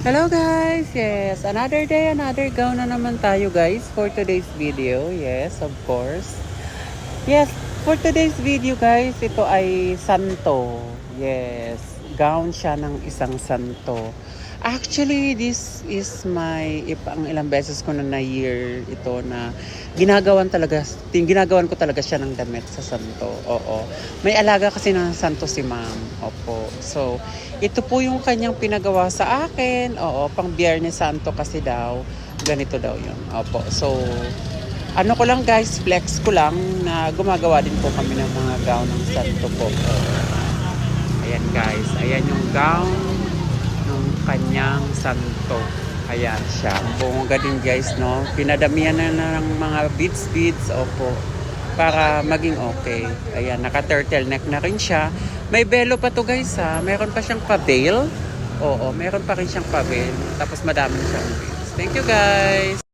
Hello guys! Yes, another day, another gown na naman tayo guys for today's video. Yes, of course. Yes, for today's video guys, ito ay santo. Yes, gown siya ng isang santo. Actually, this is ang ilang beses ko na year ito na ginagawan ko talaga siya ng damit sa santo. Oo. May alaga kasi ng santo si ma'am. Opo. So, ito po yung kanyang pinagawa sa akin. Oo, pang Biyernes Santo kasi daw. Ganito daw yun. Opo. So, ano ko lang guys, flex ko lang na gumagawa din po kami ng mga gown ng santo po. Ayan guys, ayan yung gown ng kanyang santo. Ayan siya. Bongga din guys, no? Pinadamihan na ng mga beads. Opo. Para maging okay. Ayan, naka-turtleneck na rin siya. May belo pa to guys ha. Meron pa siyang pa-veil. Oo, meron pa rin siyang pa-veil. Tapos madami siyang beads. Thank you guys!